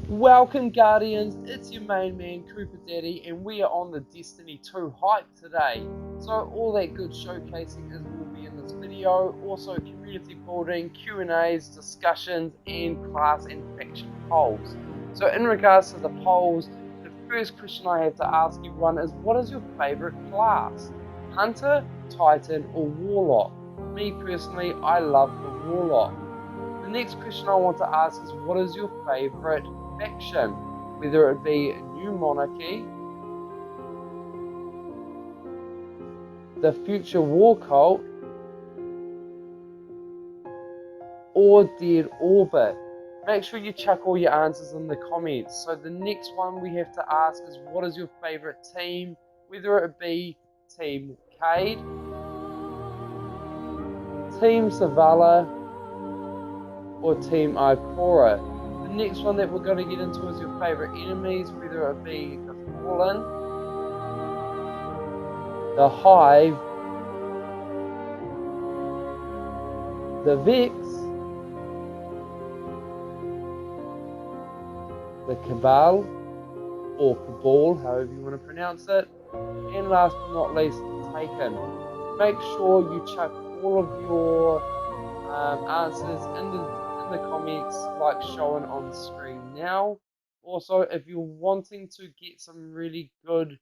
Welcome Guardians, it's your main man Cooper Daddy and we are on the Destiny 2 hype today. So all that good showcasing will be in this video, also community building, Q&As, discussions and class and faction polls. So in regards to the polls, the first question I have to ask everyone is what is your favourite class? Hunter, Titan or Warlock? Me personally, I love the Warlock. The next question I want to ask is what is your favourite faction, whether it be New Monarchy, the Future War Cult, or Dead Orbit. Make sure you chuck all your answers in the comments. So the next one we have to ask is what is your favourite team, whether it be Team Cayde, Team Zavala, or Team Ikora. The next one that we're going to get into is your favourite enemies, whether it be the Fallen, the Hive, the Vex, the Cabal, or Cabal, however you want to pronounce it, and last but not least, Taken. Make sure you chuck all of your answers in the comments like shown on the screen now. Also, if you're wanting to get some really good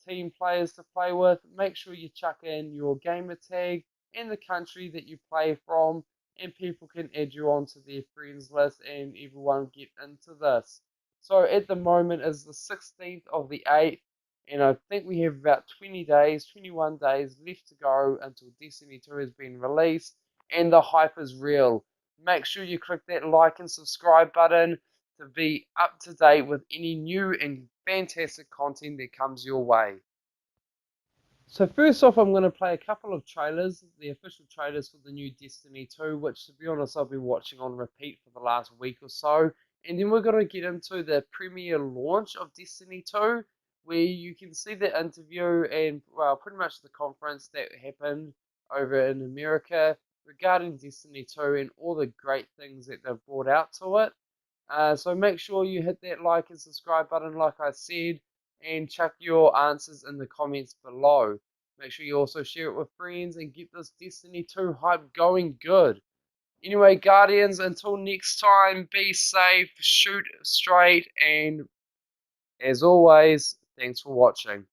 team players to play with, make sure you chuck in your gamer tag and the country that you play from, and people can add you onto their friends list and everyone get into this. So at the moment is the 16th of the 8th, and I think we have about 21 days left to go until Destiny 2 has been released, and the hype is real. Make sure you click that like and subscribe button to be up to date with any new and fantastic content that comes your way. So first off, I'm going to play a couple of trailers, the official trailers for the new Destiny 2, which to be honest I've been watching on repeat for the last week or so. And then we're going to get into the premiere launch of Destiny 2, where you can see the interview and, well, pretty much the conference that happened over in America regarding Destiny 2 and all the great things that they've brought out to it. So make sure you hit that like and subscribe button like I said, and chuck your answers in the comments below. Make sure you also share it with friends and get this Destiny 2 hype going good. Anyway, Guardians, until next time, be safe, shoot straight, and as always, thanks for watching.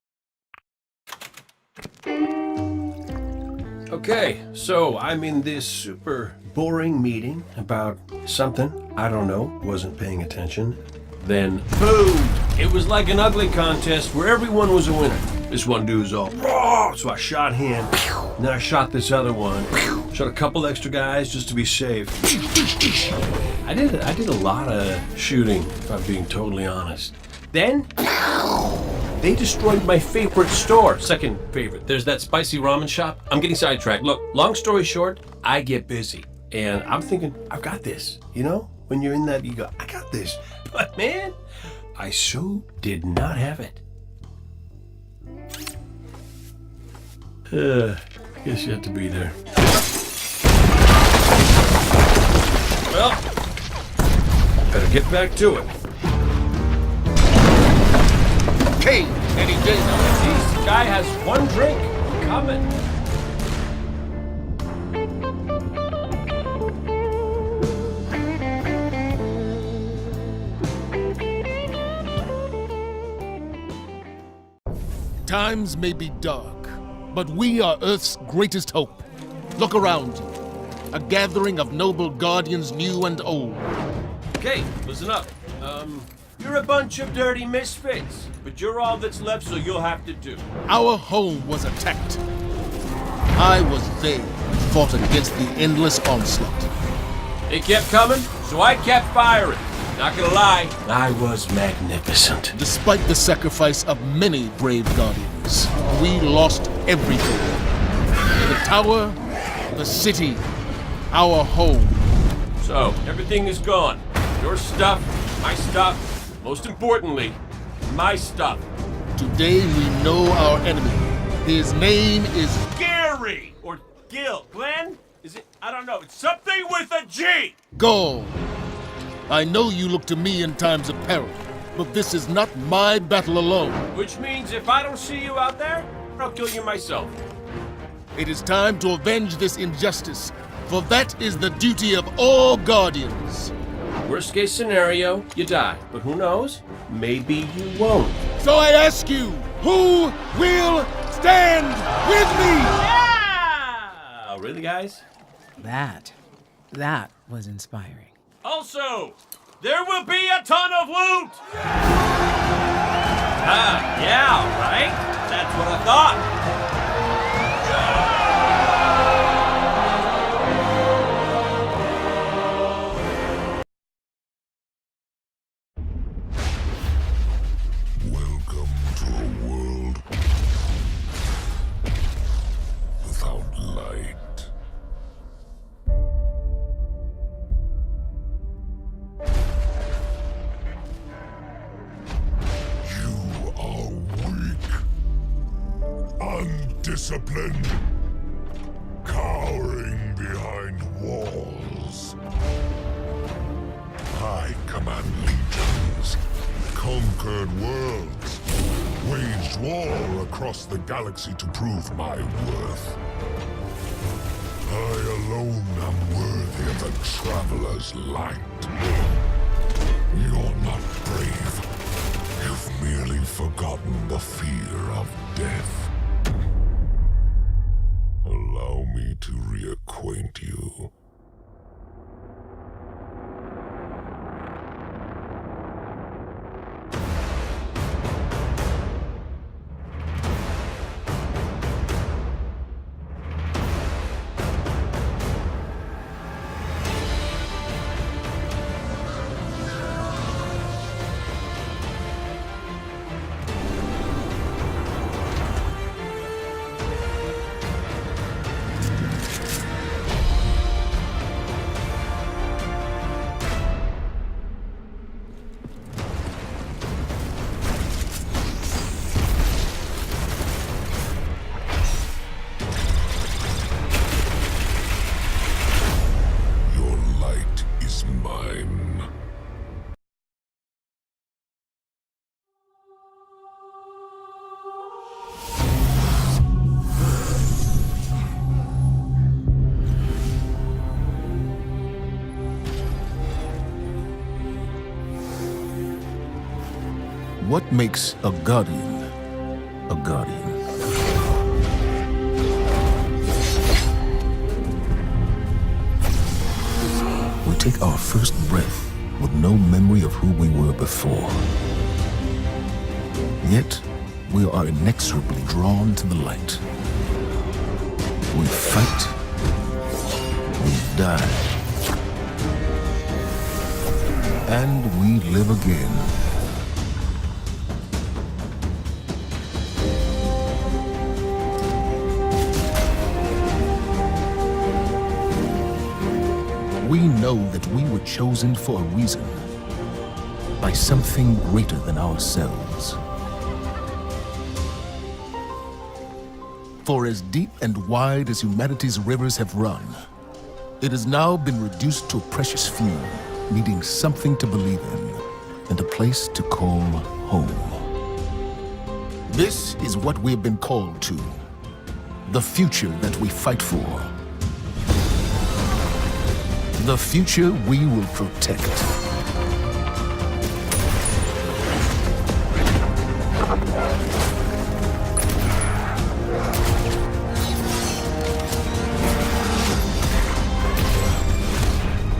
Okay, so I'm in this super boring meeting about something, I don't know, wasn't paying attention. Then, boom! It was like an ugly contest where everyone was a winner. This one dude's all, raw, so I shot him, and then I shot this other one, shot a couple extra guys just to be safe. I did a lot of shooting, if I'm being totally honest. Then, they destroyed my favorite store. Second favorite. There's that spicy ramen shop. I'm getting sidetracked. Look, long story short, I get busy. And I'm thinking, I've got this. You know? When you're in that, you go, I got this. But man, I so did not have it. Guess you have to be there. Well, better get back to it. Cayde, any day now. This guy has one drink coming. Times may be dark, but we are Earth's greatest hope. Look around you. A gathering of noble guardians new and old. Okay, listen up. You're a bunch of dirty misfits, but you're all that's left, so you'll have to do. Our home was attacked. I was there, fought against the endless onslaught. They kept coming, so I kept firing. Not gonna lie, I was magnificent. Despite the sacrifice of many brave guardians, we lost everything. The tower, the city, our home. So, everything is gone. Your stuff, my stuff, most importantly, my stuff. Today we know our enemy. His name is Gary! Or Gil. Glenn? Is it? I don't know. It's something with a G! Gall. I know you look to me in times of peril, but this is not my battle alone. Which means if I don't see you out there, I'll kill you myself. It is time to avenge this injustice, for that is the duty of all Guardians. Worst case scenario, you die. But who knows? Maybe you won't. So I ask you, who will stand with me? Yeah! Really, guys? That was inspiring. Also, there will be a ton of loot! Yeah, right? That's what I thought. Welcome to a world without light. You are weak, undisciplined, cowering behind walls. I command legions, conquered worlds, waged war across the galaxy to prove my worth. I alone am worthy of the Traveler's light. You're not brave. You've merely forgotten the fear of death. Allow me to reacquaint you. Your light is mine. What makes a Guardian a Guardian? We take our first breath with no memory of who we were before. Yet, we are inexorably drawn to the light. We fight. We die. And we live again. We know that we were chosen for a reason, by something greater than ourselves. For as deep and wide as humanity's rivers have run, it has now been reduced to a precious few, needing something to believe in, and a place to call home. This is what we have been called to, the future that we fight for. The future we will protect.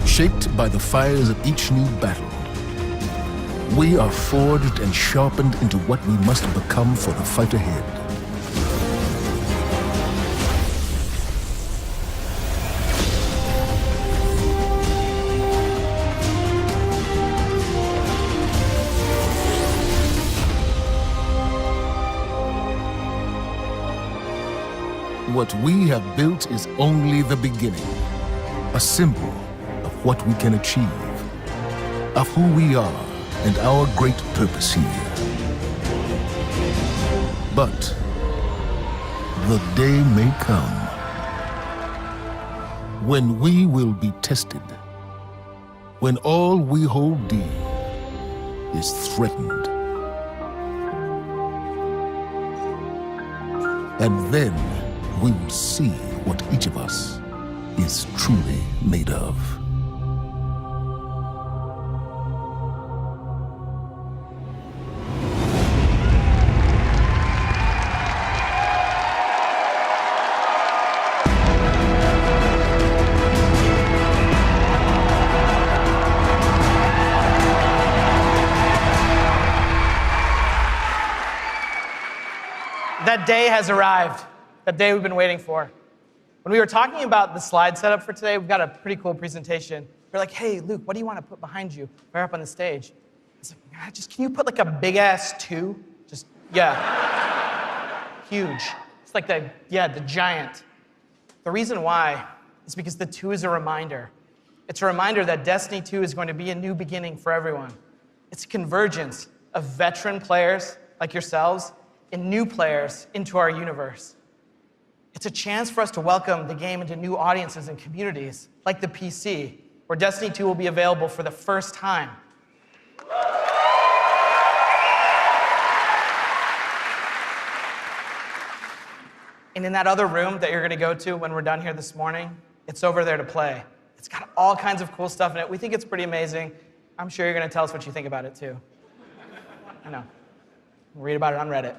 Shaped by the fires of each new battle, we are forged and sharpened into what we must become for the fight ahead. What we have built is only the beginning, a symbol of what we can achieve, of who we are and our great purpose here. But the day may come when we will be tested when all we hold dear is threatened. And then we will see what each of us is truly made of. That day has arrived, that day we've been waiting for. When we were talking about the slide setup for today, we've got a pretty cool presentation. We're like, hey, Luke, what do you want to put behind you right up on the stage? It's like, just can you put like a big ass 2? Just, yeah, huge. It's like the giant. The reason why is because the 2 is a reminder. It's a reminder that Destiny 2 is going to be a new beginning for everyone. It's a convergence of veteran players like yourselves and new players into our universe. It's a chance for us to welcome the game into new audiences and communities, like the PC, where Destiny 2 will be available for the first time. And in that other room that you're gonna go to when we're done here this morning, it's over there to play. It's got all kinds of cool stuff in it. We think it's pretty amazing. I'm sure you're gonna tell us what you think about it too. I know. Read about it on Reddit.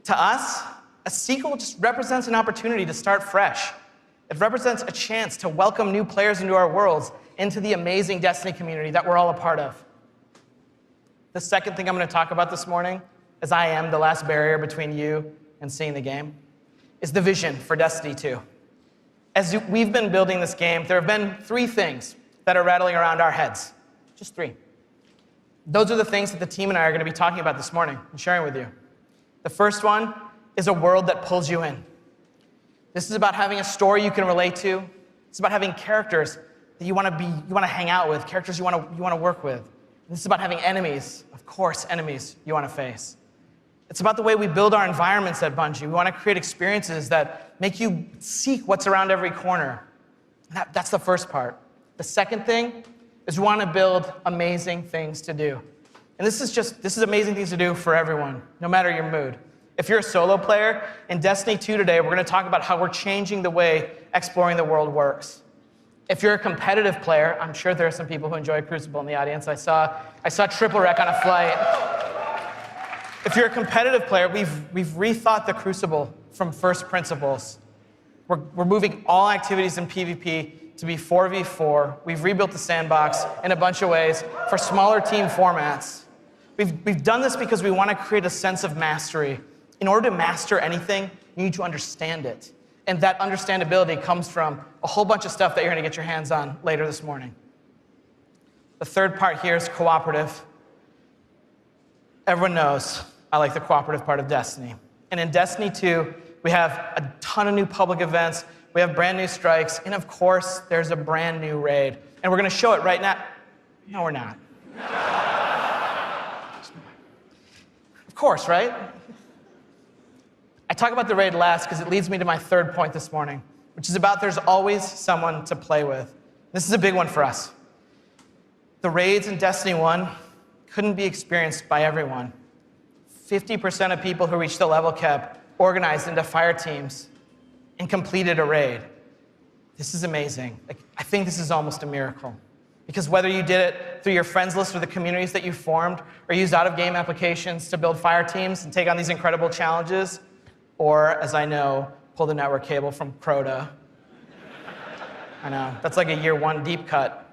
To us, a sequel just represents an opportunity to start fresh. It represents a chance to welcome new players into our worlds, into the amazing Destiny community that we're all a part of. The second thing I'm going to talk about this morning, as I am the last barrier between you and seeing the game, is the vision for Destiny 2. As we've been building this game, there have been 3 things that are rattling around our heads. Just 3. Those are the things that the team and I are going to be talking about this morning and sharing with you. The first one is a world that pulls you in. This is about having a story you can relate to. It's about having characters that you want to hang out with, characters you want to work with. And this is about having enemies, of course, enemies you want to face. It's about the way we build our environments at Bungie. We want to create experiences that make you seek what's around every corner. That's the first part. The second thing is we want to build amazing things to do. And this is amazing things to do for everyone, no matter your mood. If you're a solo player, in Destiny 2 today, we're going to talk about how we're changing the way exploring the world works. If you're a competitive player, I'm sure there are some people who enjoy Crucible in the audience. I saw Triple Wreck on a flight. If you're a competitive player, we've rethought the Crucible from first principles. We're moving all activities in PvP to be 4v4. We've rebuilt the sandbox in a bunch of ways for smaller team formats. We've done this because we want to create a sense of mastery. In order to master anything, you need to understand it. And that understandability comes from a whole bunch of stuff that you're going to get your hands on later this morning. The third part here is cooperative. Everyone knows I like the cooperative part of Destiny. And in Destiny 2, we have a ton of new public events, we have brand new strikes, and of course, there's a brand new raid. And we're going to show it right now. No, we're not. Of course, right? I talk about the raid last because it leads me to my third point this morning, which is about there's always someone to play with. This is a big one for us. The raids in Destiny 1 couldn't be experienced by everyone. 50% of people who reached the level cap organized into fire teams and completed a raid. This is amazing. I think this is almost a miracle. Because whether you did it through your friends list or the communities that you formed, or used out-of-game applications to build fire teams and take on these incredible challenges, or, as I know, pull the network cable from Crota. I know, that's like a year 1 deep cut.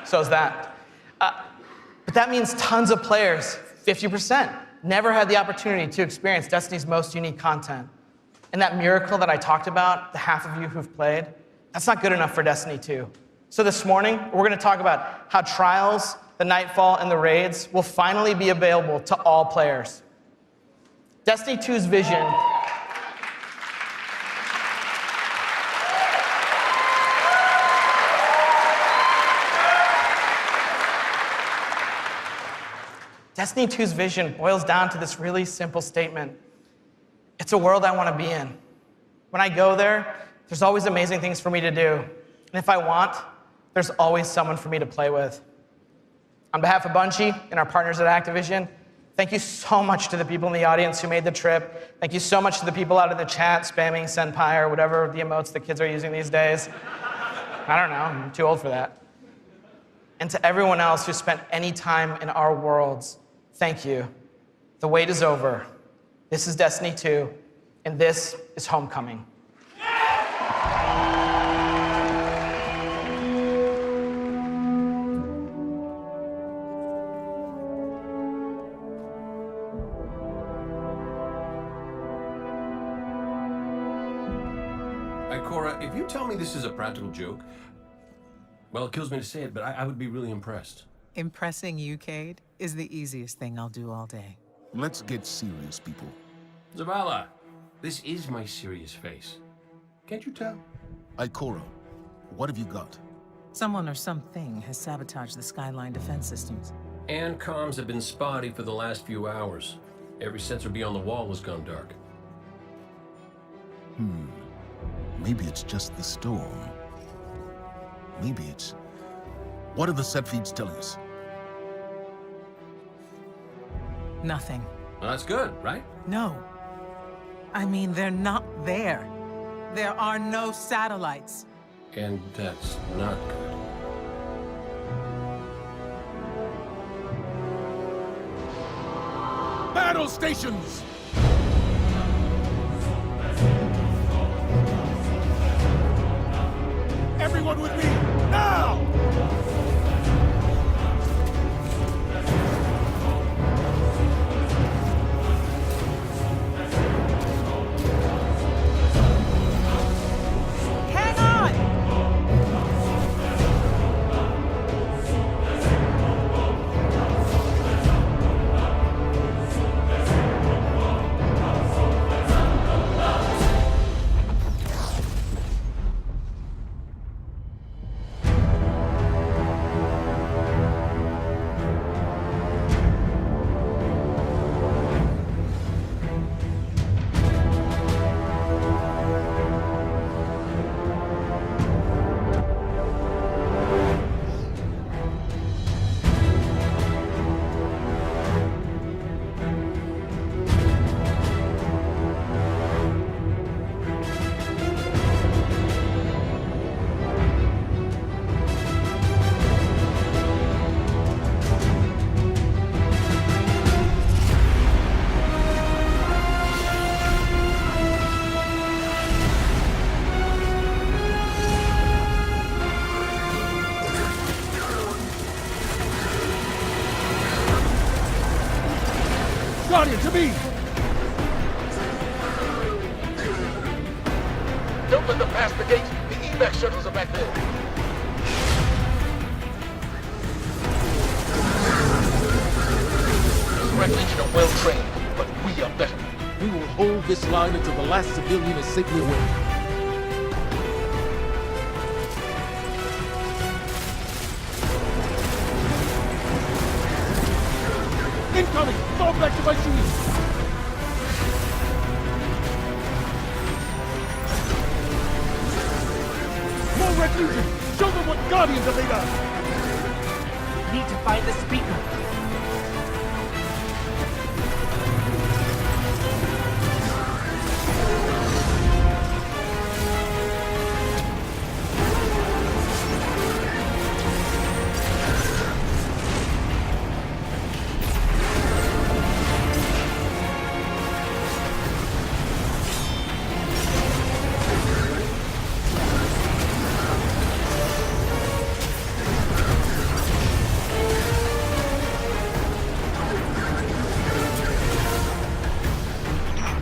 So is that. But that means tons of players, 50%, never had the opportunity to experience Destiny's most unique content. And that miracle that I talked about, the half of you who've played, that's not good enough for Destiny 2. So this morning, we're going to talk about how Trials, the Nightfall, and the raids will finally be available to all players. Destiny 2's vision Destiny 2's vision boils down to this really simple statement. It's a world I want to be in. When I go there, There's always amazing things for me to do. And if I want, there's always someone for me to play with. On behalf of Bungie and our partners at Activision, thank you so much to the people in the audience who made the trip. Thank you so much to the people out in the chat spamming Senpai or whatever the emotes the kids are using these days. I don't know, I'm too old for that. And to everyone else who spent any time in our worlds, thank you. The wait is over. This is Destiny 2, and this is Homecoming. Ikora, if you tell me this is a practical joke, well, it kills me to say it, but I would be really impressed. Impressing you, Cayde, is the easiest thing I'll do all day. Let's get serious, people. Zavala, this is my serious face. Can't you tell? Ikora, what have you got? Someone or something has sabotaged the Skyline defense systems. And comms have been spotty for the last few hours. Every sensor beyond the wall has gone dark. Maybe it's just the storm. Maybe it's... What are the set feeds telling us? Nothing. Well, that's good, right? No. I mean, they're not there. There are no satellites. And that's not good. Battle stations! Everyone with me, now! Hang on! Guardian, to me! Don't let them pass the gate. The evac shuttles are back there. Red Legion are well trained, but we are better. We will hold this line until the last civilian is safely away. Incoming! Fall back to my shield! More Red Legion! Show them what Guardians are made of! Need to find the speaker.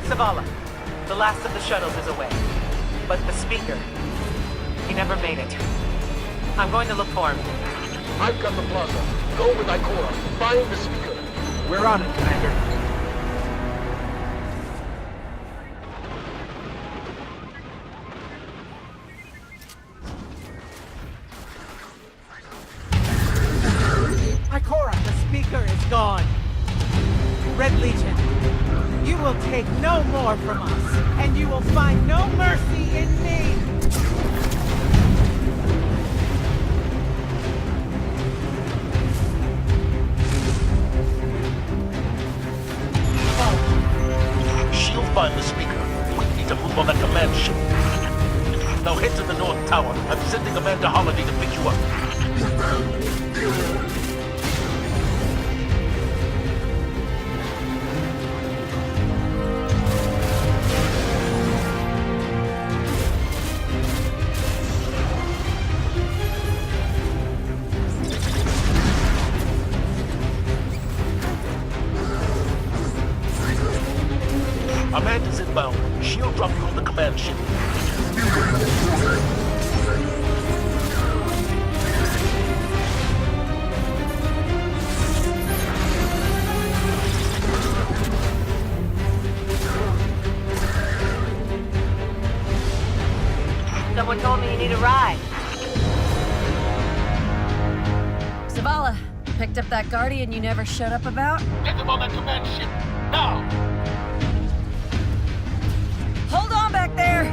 Zavala, the last of the shuttles is away. But the speaker, he never made it. I'm going to look for him. I've got the plaza. Go with Ikora. Find the speaker. We're on it, Commander. Ikora, the speaker is gone. Red Legion, you will take no more from us, and you will find no mercy in me. Shield find the speaker. We need to move on that command ship. Now head to the North Tower. I'm sending Commander Holiday to pick you up. Amanda's inbound. She'll drop you on the command ship. Someone told me you need a ride. Zavala, picked up that Guardian you never showed up about? Get them on that command ship, now! Hold on back there!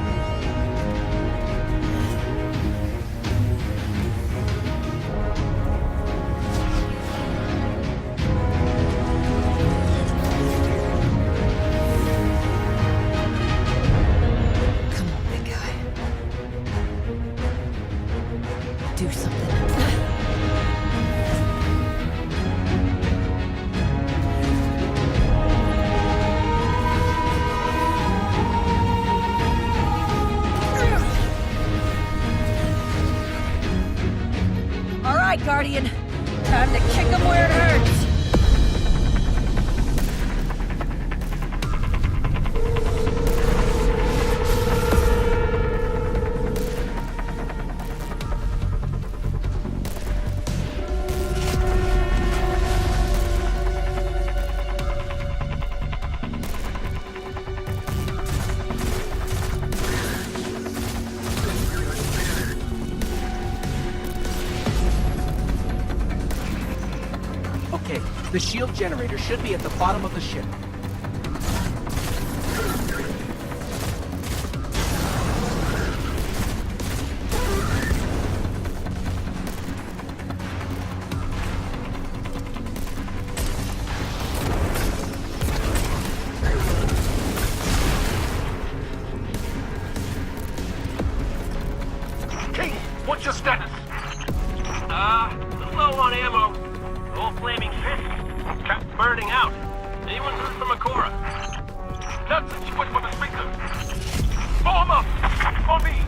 Come on, big guy. Do something. All right, Guardian. Time to kick him where it hurts. Okay, the shield generator should be at the bottom of the ship. Cayde, what's your status? Low on ammo. Old flaming fist. Kept burning out. Anyone heard from Ikora? That's it, wait for the speaker. Blow him up! On me!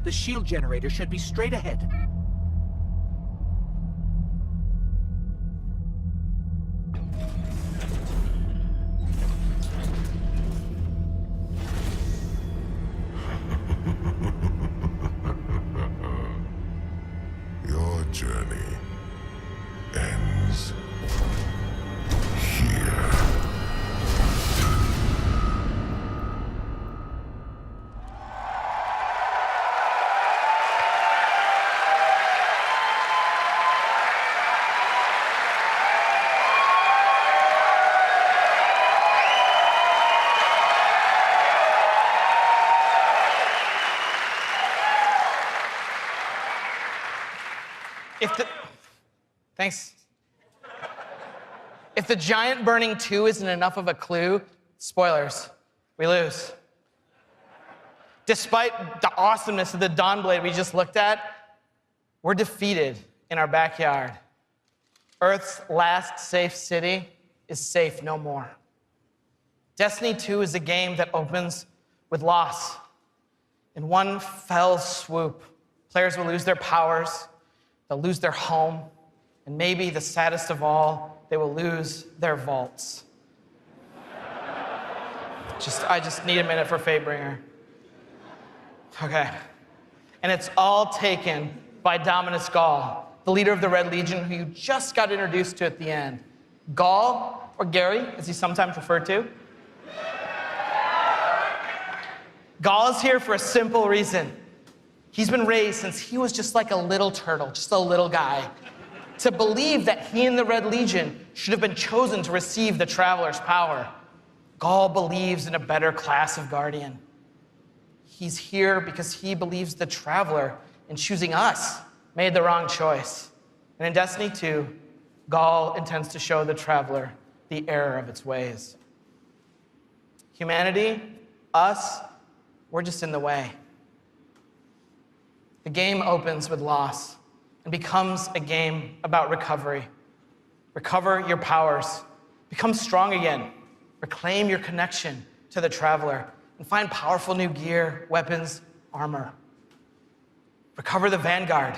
The shield generator should be straight ahead. Your journey ends here. Thanks. If the giant burning 2 isn't enough of a clue, spoilers, we lose. Despite the awesomeness of the Dawnblade we just looked at, we're defeated in our backyard. Earth's last safe city is safe no more. Destiny 2 is a game that opens with loss. In one fell swoop, players will lose their powers, they'll lose their home, and maybe the saddest of all, they will lose their vaults. I just need a minute for Fatebringer. Okay. And it's all taken by Dominus Gaul, the leader of the Red Legion who you just got introduced to at the end. Gaul, or Gary, as he's sometimes referred to. Gaul is here for a simple reason. He's been raised since he was just like a little turtle, just a little guy, to believe that he and the Red Legion should have been chosen to receive the Traveler's power. Gaul believes in a better class of Guardian. He's here because he believes the Traveler, in choosing us, made the wrong choice. And in Destiny 2, Gaul intends to show the Traveler the error of its ways. Humanity, us, we're just in the way. The game opens with loss and becomes a game about recovery. Recover your powers, become strong again, reclaim your connection to the Traveler, and find powerful new gear, weapons, armor. Recover the Vanguard,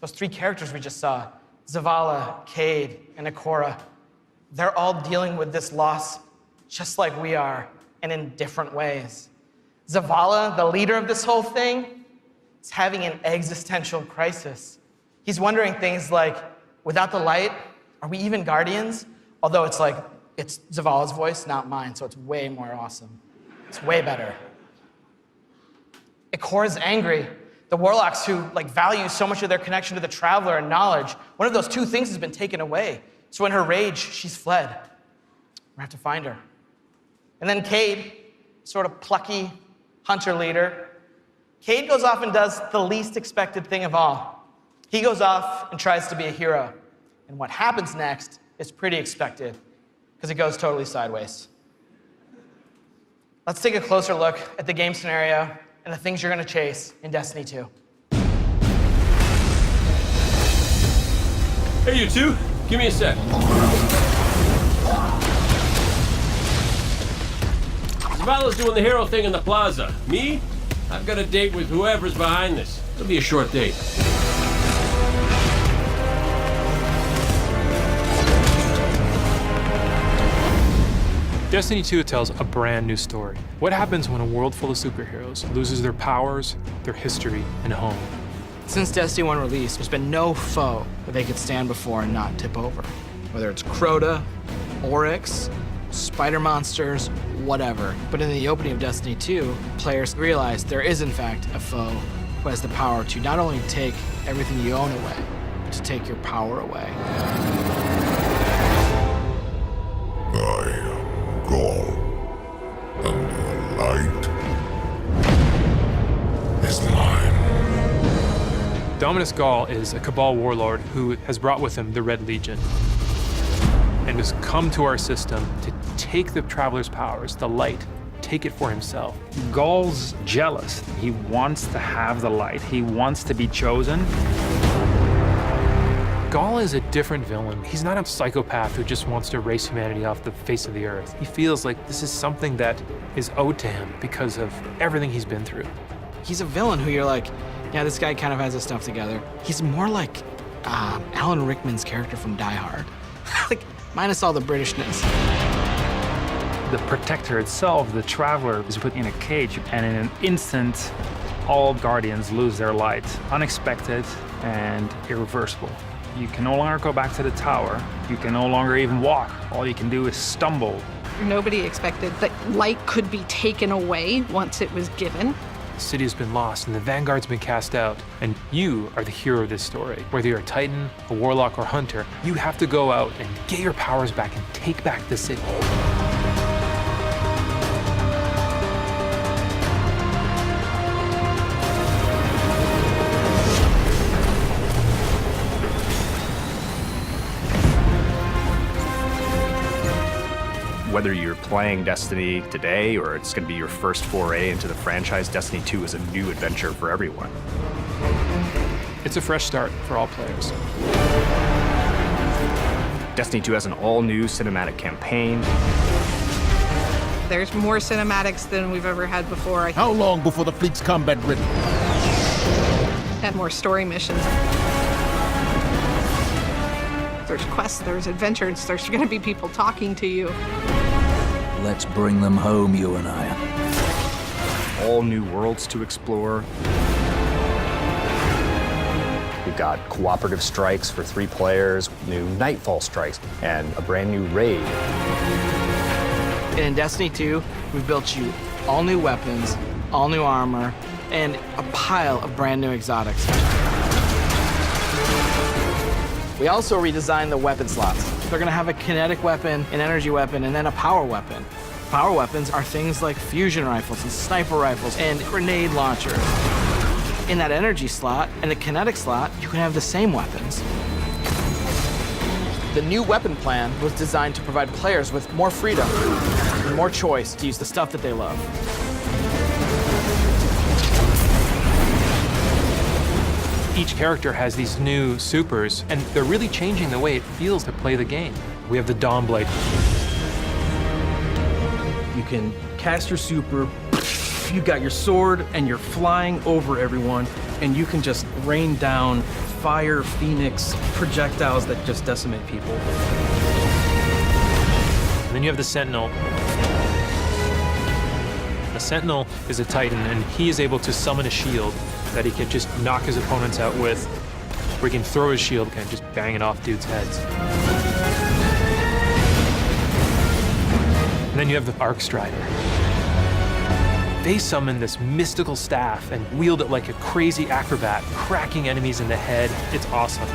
those 3 characters we just saw, Zavala, Cayde, and Ikora. They're all dealing with this loss just like we are, and in different ways. Zavala, the leader of this whole thing, is having an existential crisis. He's wondering things like, without the light, are we even Guardians? Although it's Zavala's voice, not mine, so it's way more awesome. It's way better. Ikora's angry. The Warlocks who value so much of their connection to the Traveler and knowledge, one of those 2 things has been taken away. So in her rage, she's fled. We have to find her. And then Cayde, sort of plucky hunter leader. Cayde goes off and does the least expected thing of all. He goes off and tries to be a hero. And what happens next is pretty expected, because it goes totally sideways. Let's take a closer look at the game scenario and the things you're going to chase in Destiny 2. Hey, you two, give me a sec. Zavala's doing the hero thing in the plaza. Me? I've got a date with whoever's behind this. It'll be a short date. Destiny 2 tells a brand new story. What happens when a world full of superheroes loses their powers, their history, and home? Since Destiny 1 release, there's been no foe that they could stand before and not tip over. Whether it's Crota, Oryx, spider monsters, whatever. But in the opening of Destiny 2, players realize there is in fact a foe who has the power to not only take everything you own away, but to take your power away. I am Gaul, and the light is mine. Dominus Gaul is a Cabal warlord who has brought with him the Red Legion and has come to our system to take the Traveler's powers, the light, take it for himself. Gaul's jealous. He wants to have the light. He wants to be chosen. Gaul is a different villain. He's not a psychopath who just wants to erase humanity off the face of the earth. He feels like this is something that is owed to him because of everything he's been through. He's a villain who you're like, yeah, this guy kind of has his stuff together. He's more like Alan Rickman's character from Die Hard. Minus all the Britishness. The Protector itself, the Traveler, is put in a cage, and in an instant, all Guardians lose their light. Unexpected and irreversible. You can no longer go back to the tower. You can no longer even walk. All you can do is stumble. Nobody expected that light could be taken away once it was given. The city has been lost and the Vanguard's been cast out, and you are the hero of this story. Whether you're a Titan, a Warlock, or Hunter, you have to go out and get your powers back and take back the city. Whether you're playing Destiny today or it's going to be your first foray into the franchise, Destiny 2 is a new adventure for everyone. It's a fresh start for all players. Destiny 2 has an all-new cinematic campaign. There's more cinematics than we've ever had before. How long before the fleet's combat ready? And more story missions. There's quests, there's adventures, there's gonna be people talking to you. Let's bring them home, you and I. All new worlds to explore. We've got cooperative strikes for 3 players, new Nightfall strikes, and a brand new raid. And in Destiny 2, we've built you all new weapons, all new armor, and a pile of brand new exotics. We also redesigned the weapon slots. They're gonna have a kinetic weapon, an energy weapon, and then a power weapon. Power weapons are things like fusion rifles and sniper rifles and grenade launchers. In that energy slot and the kinetic slot, you can have the same weapons. The new weapon plan was designed to provide players with more freedom and more choice to use the stuff that they love. Each character has these new supers, and they're really changing the way it feels to play the game. We have the Dawn Blade. You can cast your super, you got your sword, and you're flying over everyone, and you can just rain down fire, phoenix, projectiles that just decimate people. And then you have the Sentinel. The Sentinel is a Titan, and he is able to summon a shield that he can just knock his opponents out with, or he can throw his shield and just bang it off dudes' heads. And then you have the Arc Strider. They summon this mystical staff and wield it like a crazy acrobat, cracking enemies in the head. It's awesome.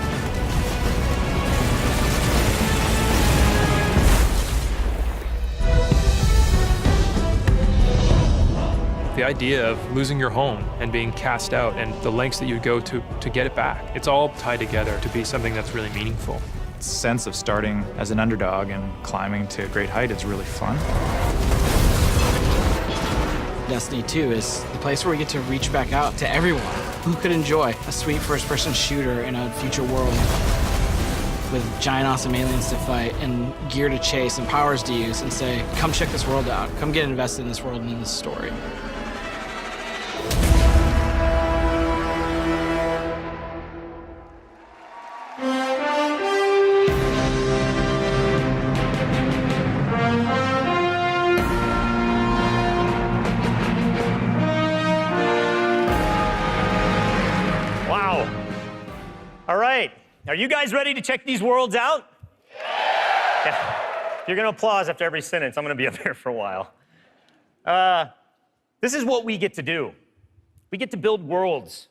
The idea of losing your home and being cast out and the lengths that you'd go to get it back, it's all tied together to be something that's really meaningful. The sense of starting as an underdog and climbing to a great height is really fun. Destiny 2 is the place where we get to reach back out to everyone who could enjoy a sweet first-person shooter in a future world with giant awesome aliens to fight and gear to chase and powers to use and say, come check this world out, come get invested in this world and in this story. Are you guys ready to check these worlds out? Yeah. You're gonna applause after every sentence. I'm gonna be up here for a while. This is what we get to do. We get to build worlds.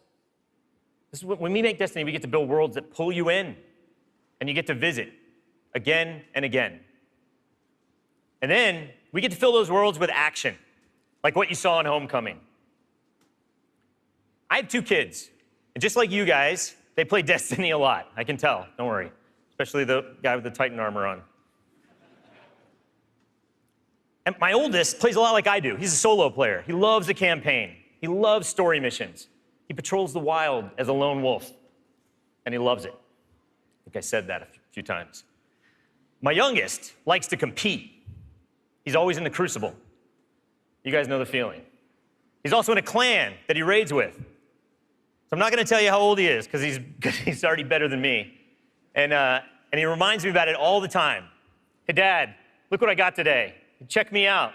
This is when we make Destiny, we get to build worlds that pull you in, and you get to visit again and again. And then we get to fill those worlds with action, like what you saw in Homecoming. I have 2 kids, and just like you guys, they play Destiny a lot. I can tell, don't worry. Especially the guy with the Titan armor on. And my oldest plays a lot like I do. He's a solo player. He loves the campaign. He loves story missions. He patrols the wild as a lone wolf, and he loves it. I think I said that a few times. My youngest likes to compete. He's always in the Crucible. You guys know the feeling. He's also in a clan that he raids with. So I'm not going to tell you how old he is, because he's already better than me. And he reminds me about it all the time. Hey, Dad, look what I got today. Check me out.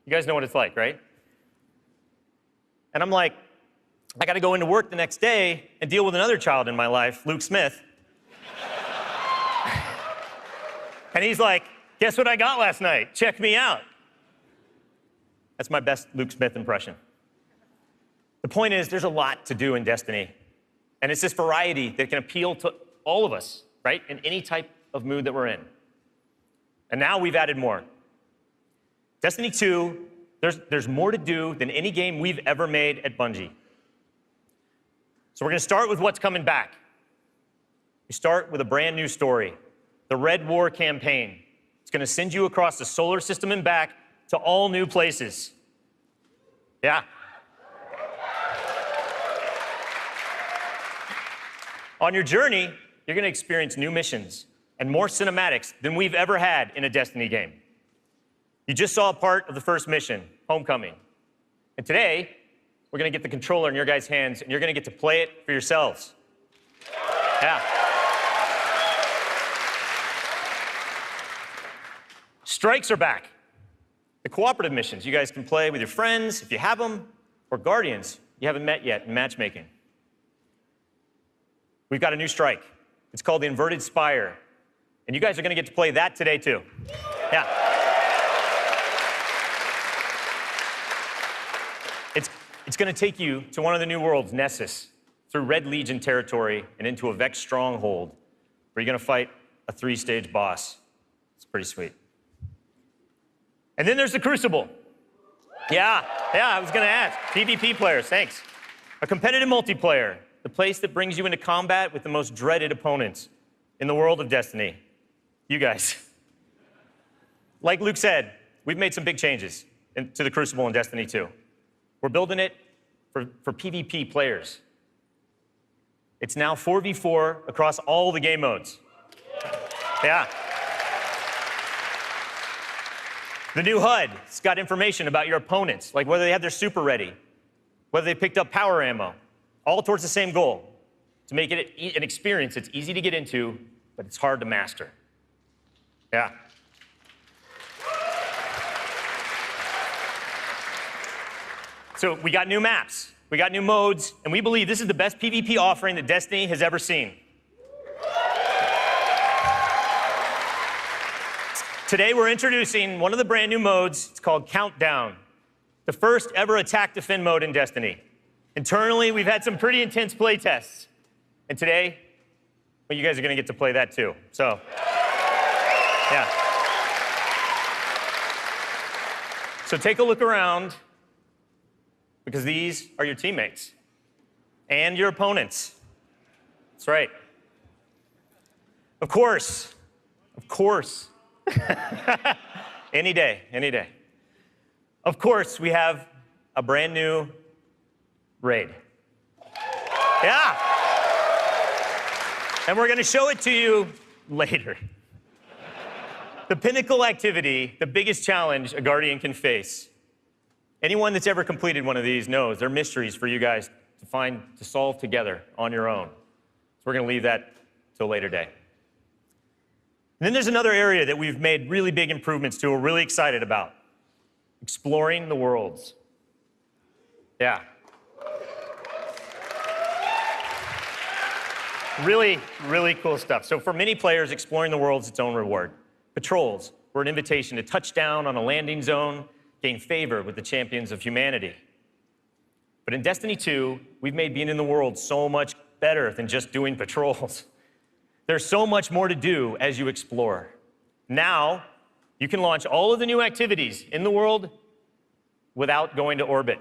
You guys know what it's like, right? And I'm like, I got to go into work the next day and deal with another child in my life, Luke Smith. And he's like, guess what I got last night? Check me out. That's my best Luke Smith impression. The point is, there's a lot to do in Destiny. And it's this variety that can appeal to all of us, right? In any type of mood that we're in. And now we've added more. Destiny 2, there's more to do than any game we've ever made at Bungie. So we're gonna start with what's coming back. We start with a brand new story, the Red War campaign. It's going to send you across the solar system and back to all new places. Yeah. On your journey, you're going to experience new missions and more cinematics than we've ever had in a Destiny game. You just saw a part of the first mission, Homecoming. And today, we're going to get the controller in your guys' hands, and you're going to get to play it for yourselves. Yeah. Strikes are back. The cooperative missions you guys can play with your friends, if you have them, or Guardians you haven't met yet in matchmaking. We've got a new strike. It's called the Inverted Spire. And you guys are going to get to play that today, too. Yeah. It's going to take you to one of the new worlds, Nessus, through Red Legion territory and into a Vex stronghold, where you're going to fight a 3-stage boss. It's pretty sweet. And then there's the Crucible. Yeah, I was going to ask. PvP players, thanks. A competitive multiplayer, the place that brings you into combat with the most dreaded opponents in the world of Destiny. You guys. Like Luke said, we've made some big changes to the Crucible in Destiny 2. We're building it for PvP players. It's now 4v4 across all the game modes. Yeah. The new HUD's got information about your opponents, like whether they have their super ready, whether they picked up power ammo, all towards the same goal, to make it an experience that's easy to get into, but it's hard to master. Yeah. So we got new maps, we got new modes, and we believe this is the best PvP offering that Destiny has ever seen. Today we're introducing one of the brand new modes. It's called Countdown, the first ever attack defend mode in Destiny. Internally, we've had some pretty intense play tests. And today, well, you guys are going to get to play that too. So, yeah. So take a look around, because these are your teammates and your opponents. That's right. Of course. Any day, any day. Of course, we have a brand new raid. Yeah. And we're going to show it to you later. The pinnacle activity, the biggest challenge a Guardian can face. Anyone that's ever completed one of these knows they're mysteries for you guys to solve together on your own. So we're going to leave that till a later day. And then there's another area that we've made really big improvements to, we're really excited about. Exploring the worlds. Yeah. Really, really cool stuff. So for many players, exploring the world is its own reward. Patrols were an invitation to touch down on a landing zone, gain favor with the champions of humanity. But in Destiny 2, we've made being in the world so much better than just doing patrols. There's so much more to do as you explore. Now, you can launch all of the new activities in the world without going to orbit.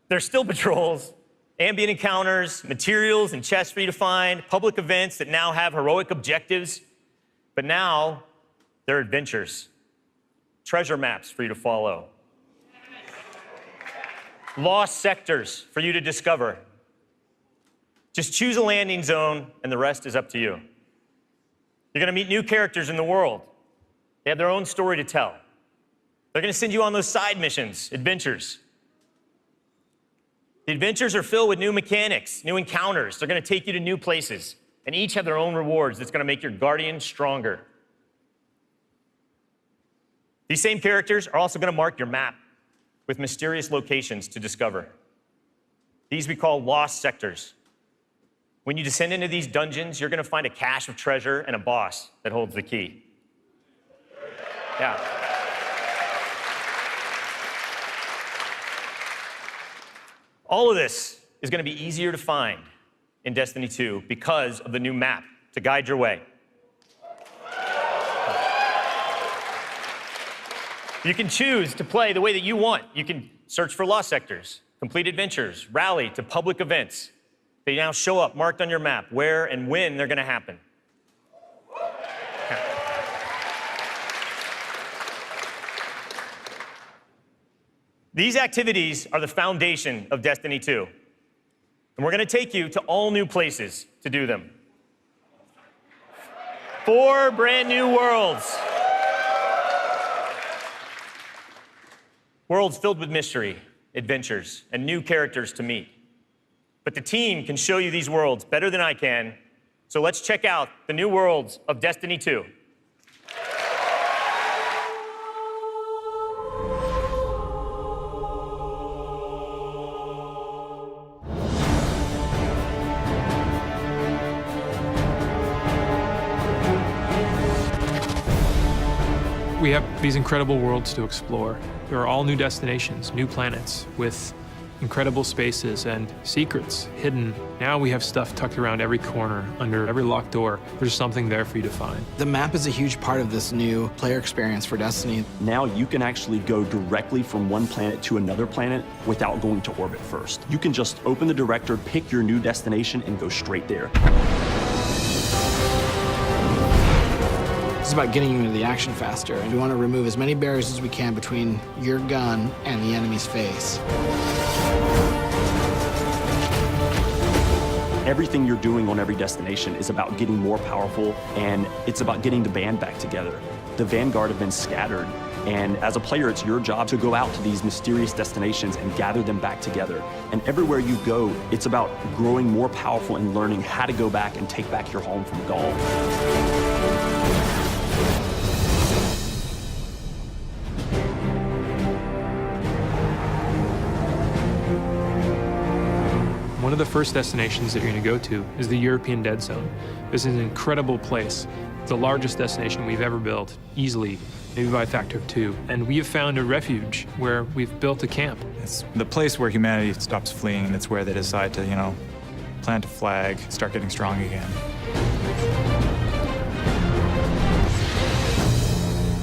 There's still patrols, ambient encounters, materials and chests for you to find, public events that now have heroic objectives. But now, they're adventures. Treasure maps for you to follow. Lost sectors for you to discover. Just choose a landing zone, and the rest is up to you. You're going to meet new characters in the world. They have their own story to tell. They're going to send you on those side missions, adventures. The adventures are filled with new mechanics, new encounters. They're going to take you to new places, and each have their own rewards that's going to make your Guardian stronger. These same characters are also going to mark your map with mysterious locations to discover. These we call lost sectors. When you descend into these dungeons, you're going to find a cache of treasure and a boss that holds the key. Yeah. All of this is going to be easier to find in Destiny 2 because of the new map to guide your way. You can choose to play the way that you want. You can search for lost sectors, complete adventures, rally to public events. They now show up marked on your map where and when they're going to happen. These activities are the foundation of Destiny 2. And we're going to take you to all new places to do them. 4 brand new worlds. Worlds filled with mystery, adventures, and new characters to meet. But the team can show you these worlds better than I can, so let's check out the new worlds of Destiny 2. We have these incredible worlds to explore. There are all new destinations, new planets with incredible spaces and secrets hidden. Now we have stuff tucked around every corner, under every locked door. There's something there for you to find. The map is a huge part of this new player experience for Destiny. Now you can actually go directly from one planet to another planet without going to orbit first. You can just open the director, pick your new destination, and go straight there. It's about getting you into the action faster, and we want to remove as many barriers as we can between your gun and the enemy's face. Everything you're doing on every destination is about getting more powerful, and it's about getting the band back together. The Vanguard have been scattered, and as a player, it's your job to go out to these mysterious destinations and gather them back together. And everywhere you go, it's about growing more powerful and learning how to go back and take back your home from Gaul. One of the first destinations that you're going to go to is the European Dead Zone. This is an incredible place. It's the largest destination we've ever built, easily, maybe by a factor of 2. And we have found a refuge where we've built a camp. It's the place where humanity stops fleeing, and it's where they decide to, plant a flag, start getting strong again.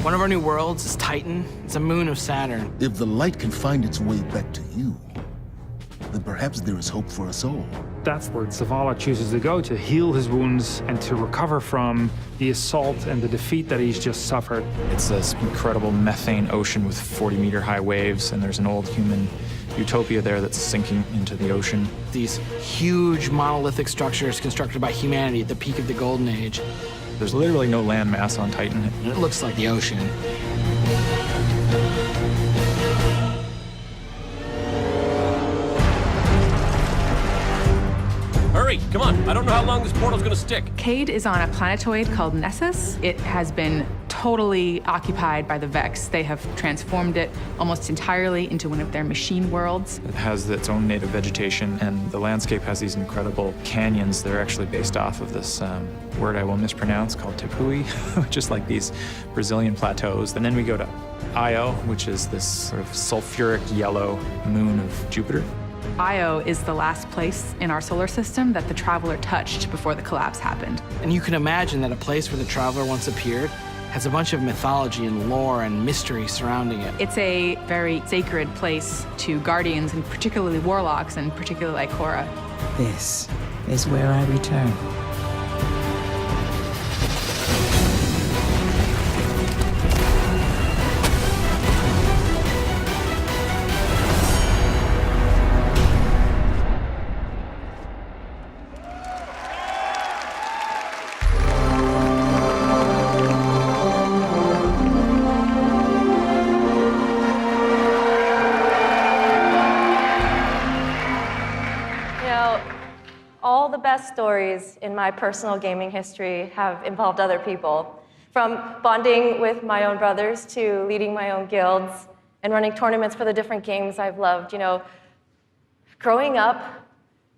One of our new worlds is Titan. It's a moon of Saturn. If the light can find its way back to you, then perhaps there is hope for us all. That's where Zavala chooses to go to heal his wounds and to recover from the assault and the defeat that he's just suffered. It's this incredible methane ocean with 40-meter high waves, and there's an old human utopia there that's sinking into the ocean. These huge monolithic structures constructed by humanity at the peak of the Golden Age. There's literally no land mass on Titan. It looks like the ocean. Hurry, come on. I don't know how long this portal's gonna stick. Cayde is on a planetoid called Nessus. It has been totally occupied by the Vex. They have transformed it almost entirely into one of their machine worlds. It has its own native vegetation, and the landscape has these incredible canyons that are actually based off of this word I will mispronounce called Tepui, which is like these Brazilian plateaus. And then we go to Io, which is this sort of sulfuric yellow moon of Jupiter. Io is the last place in our solar system that the Traveler touched before the collapse happened. And you can imagine that a place where the Traveler once appeared has a bunch of mythology and lore and mystery surrounding it. It's a very sacred place to Guardians, and particularly Warlocks, and particularly Ikora. This is where I return. All the best stories in my personal gaming history have involved other people. From bonding with my own brothers to leading my own guilds and running tournaments for the different games I've loved. Growing up,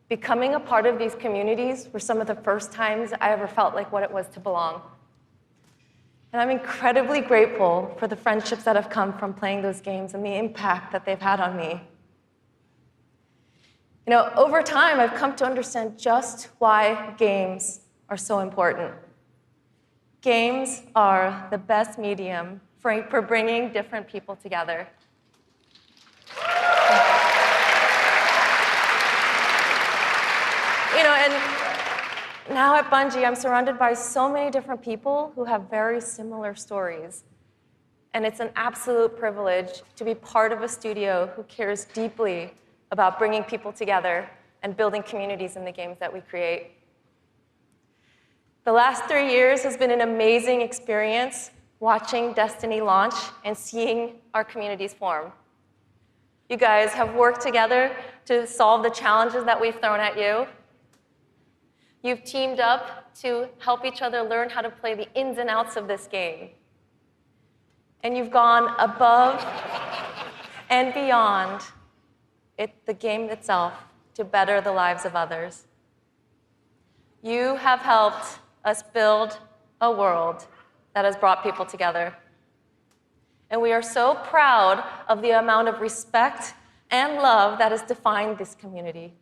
becoming a part of these communities were some of the first times I ever felt like what it was to belong. And I'm incredibly grateful for the friendships that have come from playing those games and the impact that they've had on me. Over time, I've come to understand just why games are so important. Games are the best medium for bringing different people together. You know, and now at Bungie, I'm surrounded by so many different people who have very similar stories. And it's an absolute privilege to be part of a studio who cares deeply about bringing people together and building communities in the games that we create. The last 3 years has been an amazing experience watching Destiny launch and seeing our communities form. You guys have worked together to solve the challenges that we've thrown at you. You've teamed up to help each other learn how to play the ins and outs of this game. And you've gone above and beyond the game itself to better the lives of others. You have helped us build a world that has brought people together. And we are so proud of the amount of respect and love that has defined this community.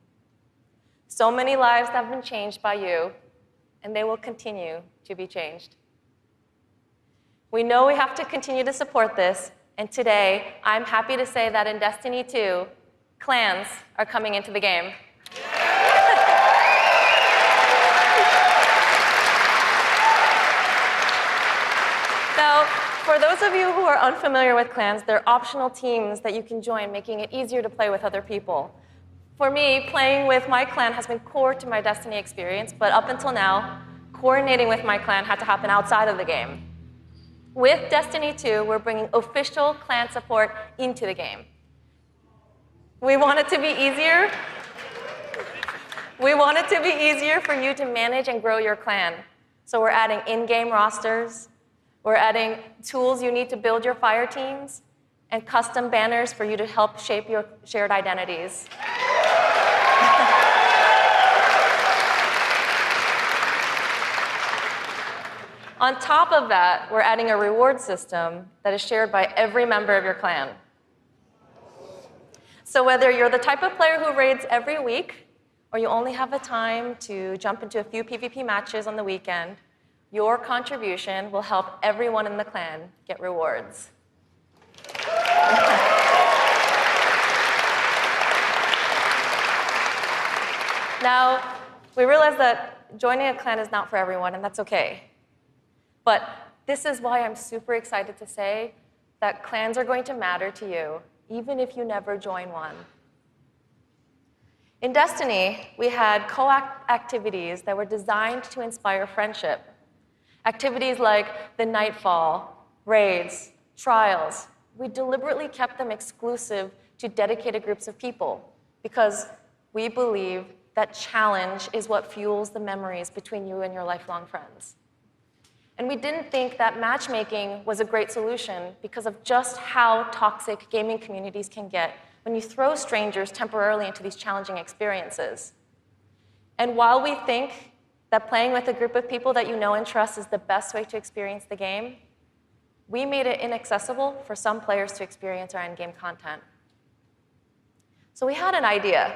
So many lives have been changed by you, and they will continue to be changed. We know we have to continue to support this, and today, I'm happy to say that in Destiny 2, clans are coming into the game. Now, for those of you who are unfamiliar with clans, they're optional teams that you can join, making it easier to play with other people. For me, playing with my clan has been core to my Destiny experience, but up until now, coordinating with my clan had to happen outside of the game. With Destiny 2, we're bringing official clan support into the game. We want it to be easier. We want it to be easier for you to manage and grow your clan. So we're adding in-game rosters. We're adding tools you need to build your fire teams and custom banners for you to help shape your shared identities. On top of that, we're adding a reward system that is shared by every member of your clan. So whether you're the type of player who raids every week, or you only have the time to jump into a few PvP matches on the weekend, your contribution will help everyone in the clan get rewards. Now, we realize that joining a clan is not for everyone, and that's okay. But this is why I'm super excited to say that clans are going to matter to you, even if you never join one. In Destiny, we had co-op activities that were designed to inspire friendship. Activities like the Nightfall, raids, trials. We deliberately kept them exclusive to dedicated groups of people because we believe that challenge is what fuels the memories between you and your lifelong friends. And we didn't think that matchmaking was a great solution because of just how toxic gaming communities can get when you throw strangers temporarily into these challenging experiences. And while we think that playing with a group of people that you know and trust is the best way to experience the game, we made it inaccessible for some players to experience our in-game content. So we had an idea.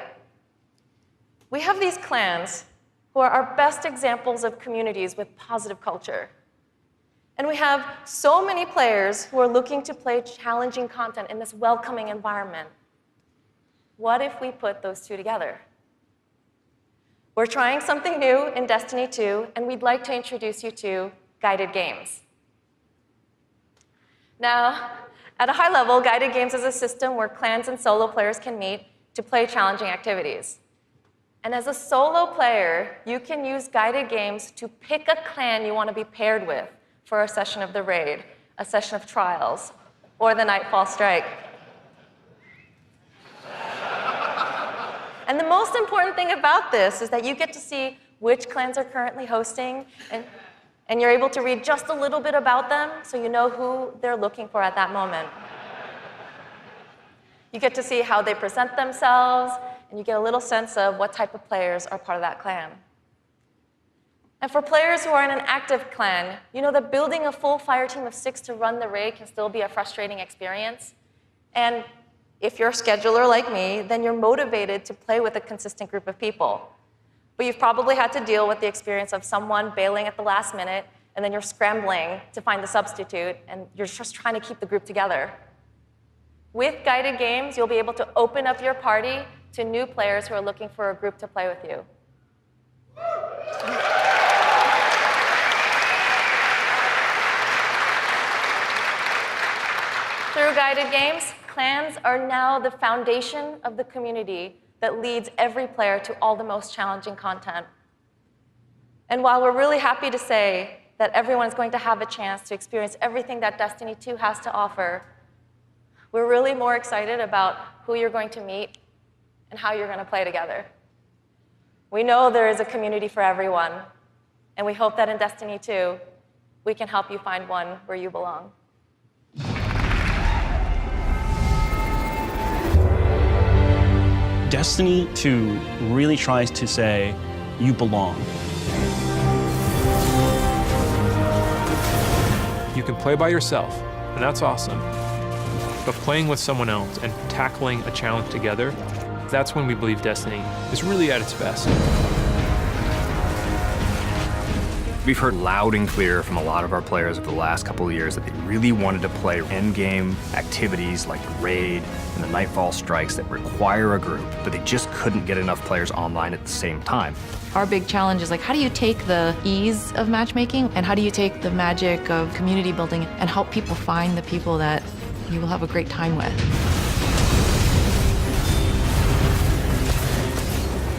We have these clans who are our best examples of communities with positive culture. And we have so many players who are looking to play challenging content in this welcoming environment. What if we put those two together? We're trying something new in Destiny 2, and we'd like to introduce you to guided games. Now, at a high level, guided games is a system where clans and solo players can meet to play challenging activities. And as a solo player, you can use guided games to pick a clan you want to be paired with for a session of the raid, a session of trials, or the Nightfall Strike. And the most important thing about this is that you get to see which clans are currently hosting, and you're able to read just a little bit about them so you know who they're looking for at that moment. You get to see how they present themselves, and you get a little sense of what type of players are part of that clan. And for players who are in an active clan, you know that building a full fire team of 6 to run the raid can still be a frustrating experience. And if you're a scheduler like me, then you're motivated to play with a consistent group of people. But you've probably had to deal with the experience of someone bailing at the last minute and then you're scrambling to find the substitute, and you're just trying to keep the group together. With guided games, you'll be able to open up your party to new players who are looking for a group to play with you. Through guided games, clans are now the foundation of the community that leads every player to all the most challenging content. And while we're really happy to say that everyone's going to have a chance to experience everything that Destiny 2 has to offer, we're really more excited about who you're going to meet and how you're going to play together. We know there is a community for everyone, and we hope that in Destiny 2, we can help you find one where you belong. Destiny 2 really tries to say, you belong. You can play by yourself, and that's awesome. But playing with someone else and tackling a challenge together, that's when we believe Destiny is really at its best. We've heard loud and clear from a lot of our players over the last couple of years that they really wanted to play endgame activities like the raid and the Nightfall strikes that require a group, but they just couldn't get enough players online at the same time. Our big challenge is like, how do you take the ease of matchmaking and how do you take the magic of community building and help people find the people that you will have a great time with?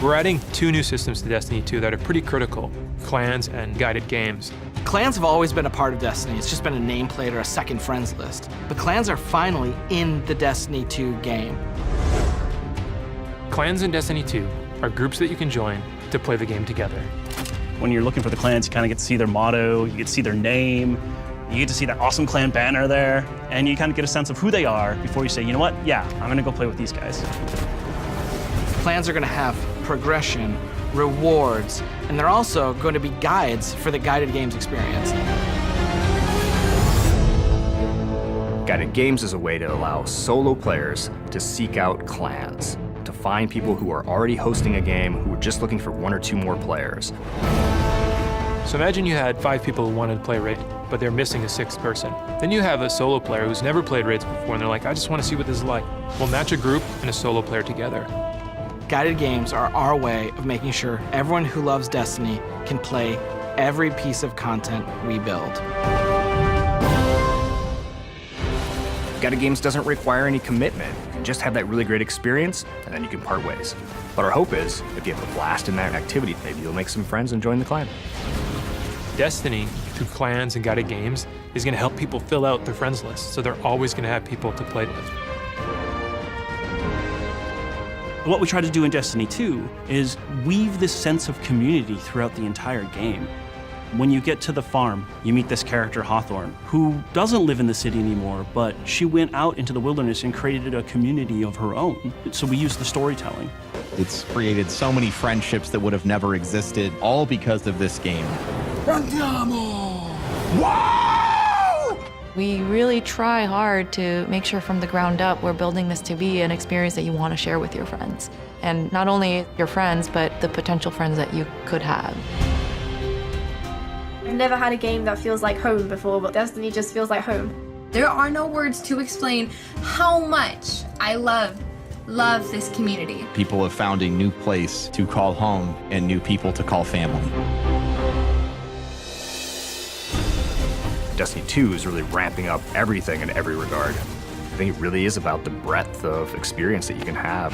We're adding 2 new systems to Destiny 2 that are pretty critical: clans and guided games. Clans have always been a part of Destiny. It's just been a nameplate or a second friends list. But clans are finally in the Destiny 2 game. Clans in Destiny 2 are groups that you can join to play the game together. When you're looking for the clans, you kind of get to see their motto, you get to see their name, you get to see that awesome clan banner there, and you kind of get a sense of who they are before you say, you know what, yeah, I'm gonna go play with these guys. Clans are gonna have progression, rewards, and they're also going to be guides for the guided games experience. Guided games is a way to allow solo players to seek out clans, to find people who are already hosting a game who are just looking for 1 or 2 more players. So imagine you had 5 people who wanted to play raid, but they're missing a 6th person. Then you have a solo player who's never played raids before, and they're like, I just want to see what this is like. We'll match a group and a solo player together. Guided games are our way of making sure everyone who loves Destiny can play every piece of content we build. Guided games doesn't require any commitment. You can just have that really great experience, and then you can part ways. But our hope is, if you have a blast in that activity, maybe you'll make some friends and join the clan. Destiny, through clans and guided games, is going to help people fill out their friends list, so they're always going to have people to play with. What we try to do in Destiny 2 is weave this sense of community throughout the entire game. When you get to the farm, you meet this character, Hawthorne, who doesn't live in the city anymore, but she went out into the wilderness and created a community of her own. So we use the storytelling. It's created so many friendships that would have never existed, all because of this game. Andiamo! Wow! We really try hard to make sure from the ground up we're building this to be an experience that you want to share with your friends. And not only your friends, but the potential friends that you could have. I've never had a game that feels like home before, but Destiny just feels like home. There are no words to explain how much I love this community. People have found a new place to call home and new people to call family. Destiny 2 is really ramping up everything in every regard. I think it really is about the breadth of experience that you can have.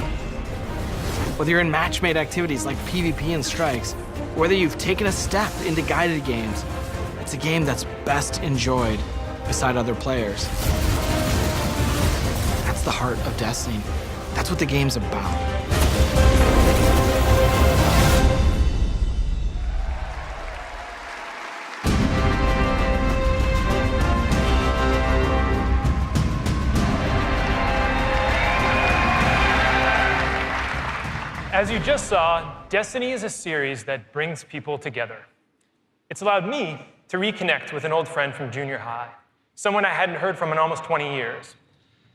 Whether you're in match-made activities like PvP and strikes, whether you've taken a step into guided games, it's a game that's best enjoyed beside other players. That's the heart of Destiny. That's what the game's about. As you just saw, Destiny is a series that brings people together. It's allowed me to reconnect with an old friend from junior high, someone I hadn't heard from in almost 20 years.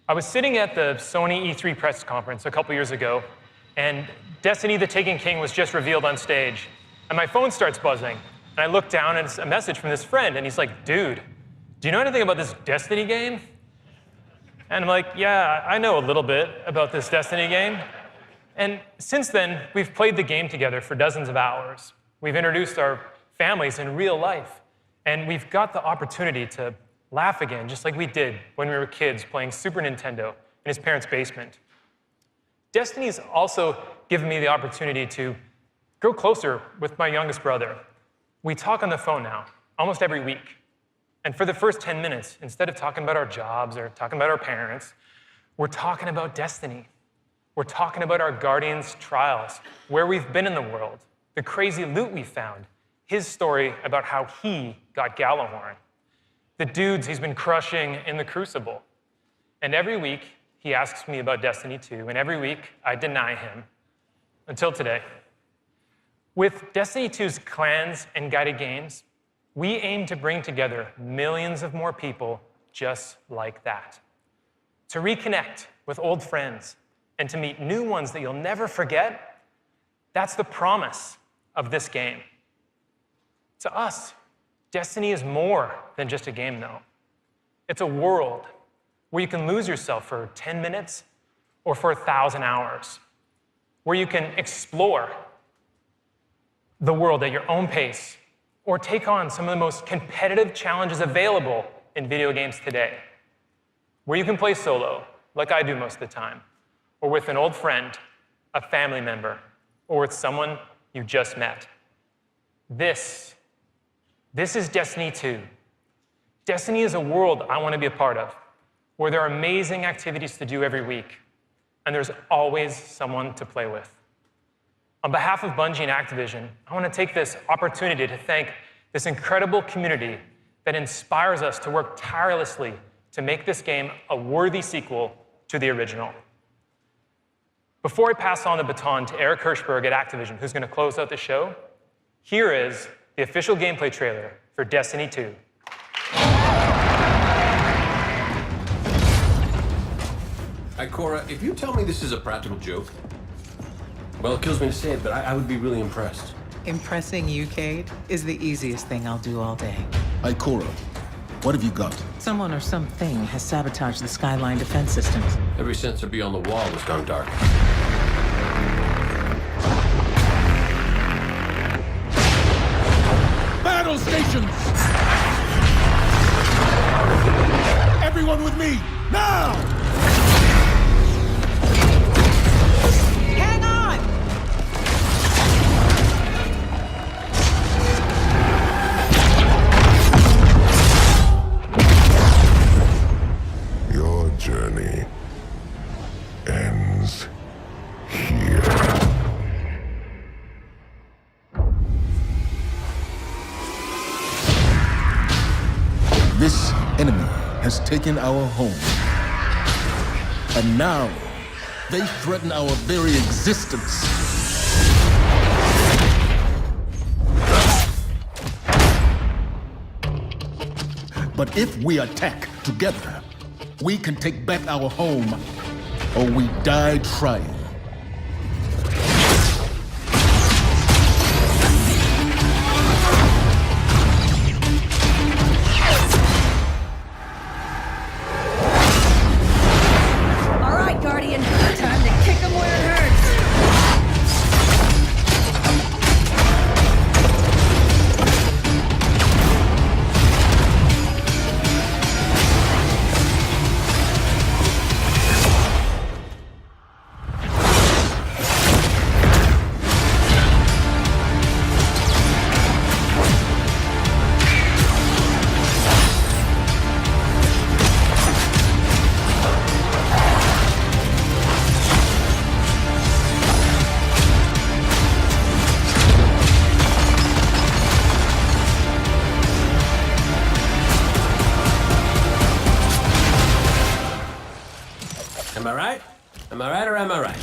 I was sitting at the Sony E3 press conference a couple years ago, and Destiny: The Taken King was just revealed on stage, and my phone starts buzzing. And I look down and it's a message from this friend, and he's like, dude, do you know anything about this Destiny game? And I'm like, yeah, I know a little bit about this Destiny game. And since then, we've played the game together for dozens of hours. We've introduced our families in real life. And we've got the opportunity to laugh again, just like we did when we were kids playing Super Nintendo in his parents' basement. Destiny's also given me the opportunity to grow closer with my youngest brother. We talk on the phone now, almost every week. And for the first 10 minutes, instead of talking about our jobs or talking about our parents, we're talking about Destiny. We're talking about our Guardian's trials, where we've been in the world, the crazy loot we found, his story about how he got Galahorn, the dudes he's been crushing in the Crucible. And every week, he asks me about Destiny 2, and every week, I deny him, until today. With Destiny 2's clans and guided games, we aim to bring together millions of more people just like that. To reconnect with old friends and to meet new ones that you'll never forget, that's the promise of this game. To us, Destiny is more than just a game, though. It's a world where you can lose yourself for 10 minutes or for 1,000 hours, where you can explore the world at your own pace or take on some of the most competitive challenges available in video games today, where you can play solo, like I do most of the time, or with an old friend, a family member, or with someone you just met. This is Destiny 2. Destiny is a world I want to be a part of, where there are amazing activities to do every week, and there's always someone to play with. On behalf of Bungie and Activision, I want to take this opportunity to thank this incredible community that inspires us to work tirelessly to make this game a worthy sequel to the original. Before I pass on the baton to Eric Hirschberg at Activision, who's going to close out the show, here is the official gameplay trailer for Destiny 2. Ikora, if you tell me this is a practical joke, well, it kills me to say it, but I would be really impressed. Impressing you, Cayde, is the easiest thing I'll do all day. Ikora, what have you got? Someone or something has sabotaged the Skyline defense systems. Every sensor beyond the wall has gone dark. Battle stations! Everyone with me, now! Hang on! Your journey ends here. This enemy has taken our home. And now, they threaten our very existence. But if we attack together, we can take back our home, or we die trying. All right, Guardian. Time to kick him where it hurts. Am I right? Am I right or am I right?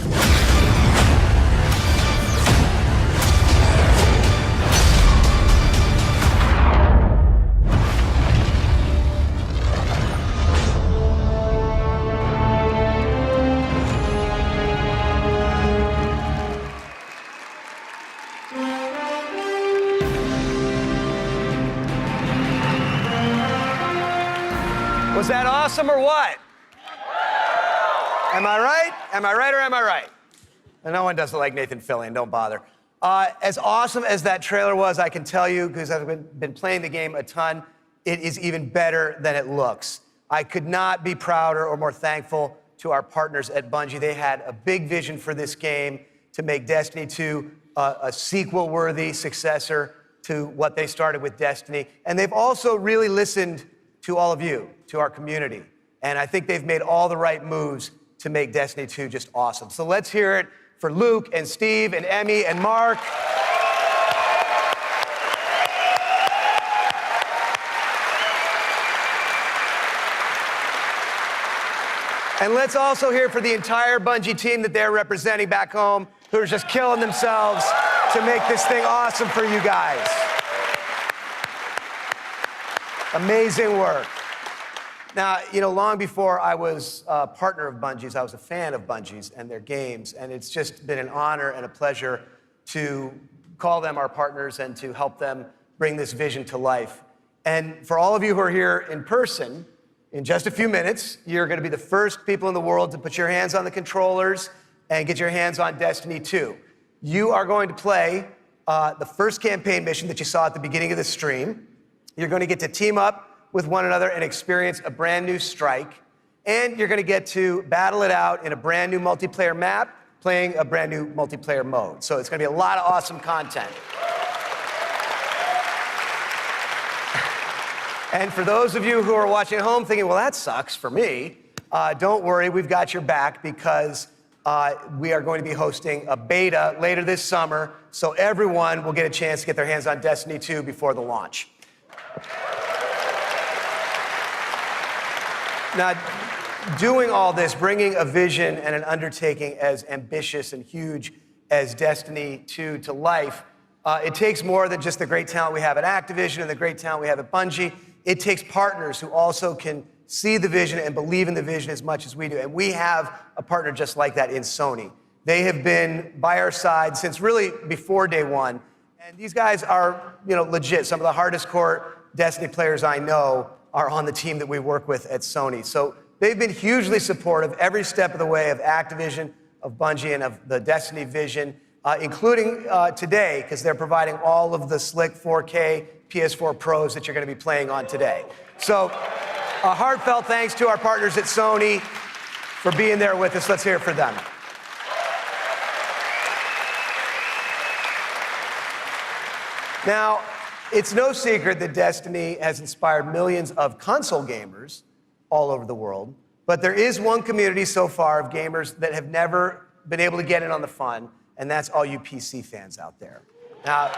awesome or what? Am I right? Am I right or am I right? And no one doesn't like Nathan Fillion, don't bother. As awesome as that trailer was, I can tell you, because I've been playing the game a ton, it is even better than it looks. I could not be prouder or more thankful to our partners at Bungie. They had a big vision for this game to make Destiny 2 a sequel-worthy successor to what they started with Destiny. And they've also really listened to all of you, to our community. And I think they've made all the right moves to make Destiny 2 just awesome. So let's hear it for Luke and Steve and Emmy and Mark. And let's also hear for the entire Bungie team that they're representing back home, who are just killing themselves to make this thing awesome for you guys. Amazing work. Now, you know, long before I was a partner of Bungie's, I was a fan of Bungie's and their games, and it's just been an honor and a pleasure to call them our partners and to help them bring this vision to life. And for all of you who are here in person, in just a few minutes, you're going to be the first people in the world to put your hands on the controllers and get your hands on Destiny 2. You are going to play the first campaign mission that you saw at the beginning of the stream. You're going to get to team up with one another and experience a brand new strike. And you're going to get to battle it out in a brand new multiplayer map, playing a brand new multiplayer mode. So it's going to be a lot of awesome content. And for those of you who are watching at home thinking, well, that sucks for me, don't worry, we've got your back, because we are going to be hosting a beta later this summer, so everyone will get a chance to get their hands on Destiny 2 before the launch. Now, doing all this, bringing a vision and an undertaking as ambitious and huge as Destiny 2 to life, it takes more than just the great talent we have at Activision and the great talent we have at Bungie. It takes partners who also can see the vision and believe in the vision as much as we do. And we have a partner just like that in Sony. They have been by our side since really before day one. And these guys are, you know, legit. Some of the hardest core Destiny players I know are on the team that we work with at Sony. So they've been hugely supportive every step of the way of Activision, of Bungie, and of the Destiny vision, including today, because they're providing all of the slick 4K PS4 Pros that you're going to be playing on today. So a heartfelt thanks to our partners at Sony for being there with us. Let's hear it for them. Now, it's no secret that Destiny has inspired millions of console gamers all over the world, but there is one community so far of gamers that have never been able to get in on the fun, and that's all you PC fans out there. Now,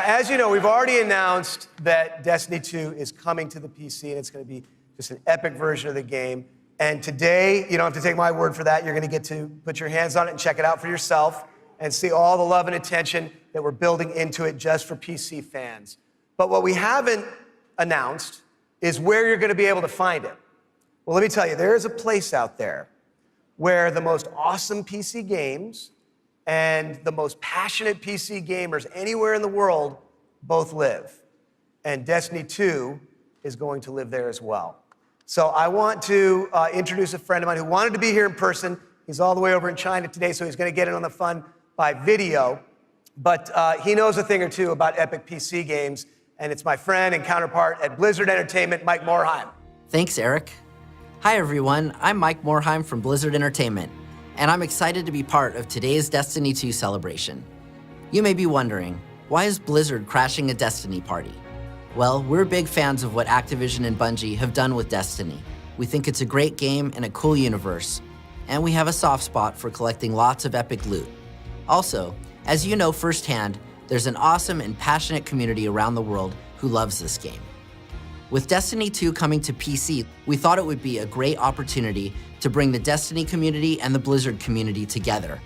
as you know, we've already announced that Destiny 2 is coming to the PC, and it's going to be just an epic version of the game. And today, you don't have to take my word for that. You're going to get to put your hands on it and check it out for yourself and see all the love and attention that we're building into it just for PC fans. But what we haven't announced is where you're going to be able to find it. Well, let me tell you, there is a place out there where the most awesome PC games and the most passionate PC gamers anywhere in the world both live. And Destiny 2 is going to live there as well. So I want to introduce a friend of mine who wanted to be here in person. He's all the way over in China today, so he's going to get in on the fun by video. But he knows a thing or two about epic PC games, and it's my friend and counterpart at Blizzard Entertainment, Mike Morhaime. Thanks, Eric. Hi, everyone. I'm Mike Morhaime from Blizzard Entertainment, and I'm excited to be part of today's Destiny 2 celebration. You may be wondering, why is Blizzard crashing a Destiny party? Well, we're big fans of what Activision and Bungie have done with Destiny. We think it's a great game and a cool universe, and we have a soft spot for collecting lots of epic loot. Also, as you know firsthand, there's an awesome and passionate community around the world who loves this game. With Destiny 2 coming to PC, we thought it would be a great opportunity to bring the Destiny community and the Blizzard community together.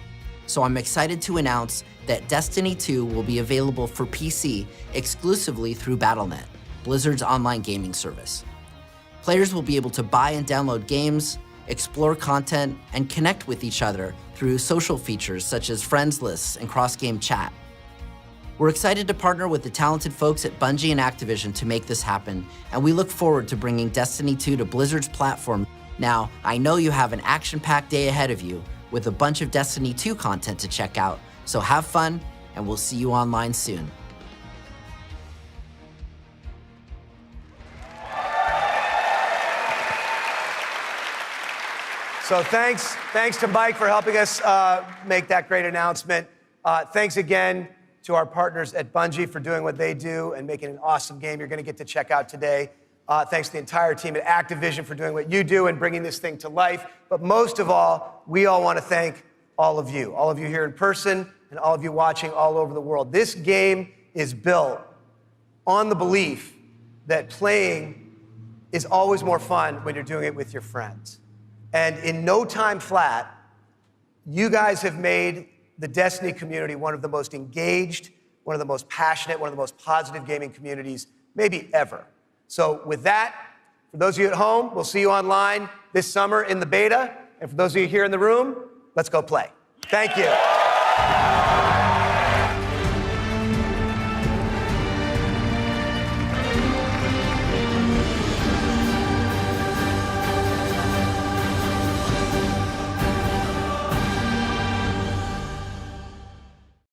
So I'm excited to announce that Destiny 2 will be available for PC exclusively through Battle.net, Blizzard's online gaming service. Players will be able to buy and download games, explore content, and connect with each other through social features such as friends lists and cross-game chat. We're excited to partner with the talented folks at Bungie and Activision to make this happen, and we look forward to bringing Destiny 2 to Blizzard's platform. Now, I know you have an action-packed day ahead of you with a bunch of Destiny 2 content to check out, so have fun, and we'll see you online soon. So thanks to Mike for helping us make that great announcement. Thanks again to our partners at Bungie for doing what they do and making an awesome game you're going to get to check out today. Thanks to the entire team at Activision for doing what you do and bringing this thing to life. But most of all, we all want to thank all of you here in person and all of you watching all over the world. This game is built on the belief that playing is always more fun when you're doing it with your friends. And in no time flat, you guys have made the Destiny community one of the most engaged, one of the most passionate, one of the most positive gaming communities maybe ever. So with that, for those of you at home, we'll see you online this summer in the beta. And for those of you here in the room, let's go play. Thank you.